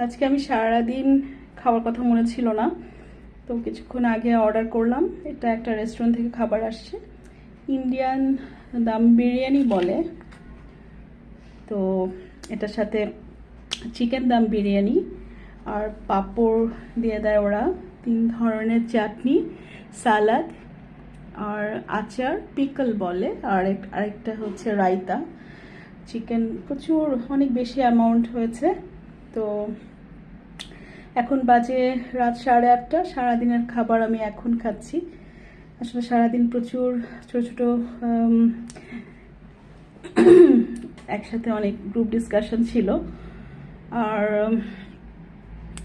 আজকে আমি সারাদিন খাওয়ার কথা মনে ছিল না, তো কিছুক্ষণ আগে অর্ডার করলাম। এটা একটা রেস্টুরেন্ট থেকে খাবার আসছে, ইন্ডিয়ান দাম বিরিয়ানি বলে। তো এটার সাথে চিকেন দাম বিরিয়ানি আর পাঁপড় দিয়ে দেয় ওরা, 3 ধরনের চাটনি, সালাদ আর আচার, পিকল বলে, আর আরেকটা হচ্ছে রায়তা। চিকেন প্রচুর, অনেক বেশি অ্যামাউন্ট হয়েছে। তো এখন বাজে রাত 8:30। সারাদিনের খাবার আমি এখন খাচ্ছি। আসলে সারাদিন প্রচুর ছোট ছোট একসাথে অনেক গ্রুপ ডিসকাশন ছিল। আর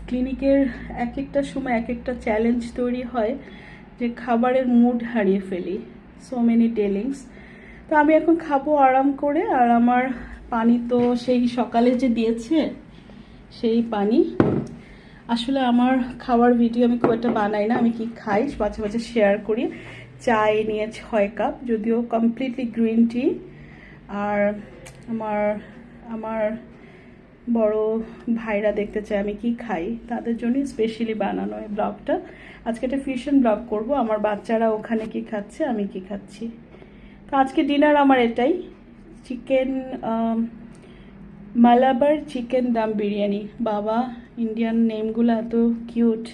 ক্লিনিকের এক একটা সময় এক একটা চ্যালেঞ্জ তৈরি হয় যে খাবারের মুড হারিয়ে ফেলি, সো মেনি টেলিংস। তো আমি এখন খাবো আরাম করে। আর আমার পানি তো সেই সকালে যে দিয়েছে সেই পানি। আসলে আমার খাওয়ার ভিডিও আমি খুব একটা বানাই না, আমি কি খাই মাঝে মাঝে শেয়ার করি। চায় নিয়ে 6 কাপ, যদিও কমপ্লিটলি গ্রিন টি। আর আমার আমার বড় ভাইরা দেখতে চায় আমি কি খাই, তাদের জন্য স্পেশালি বানানো এই ব্লগটা। আজকে একটা ফিউশন ব্লগ করব, আমার বাচ্চারা ওখানে কি খাচ্ছে, আমি কি খাচ্ছি। তো আজকে ডিনার আমার এটাই, চিকেন মালাবার চিকেন দাম বিরিয়ানি। বাবা, ইন্ডিয়ান নেমগুলো এত কিউট।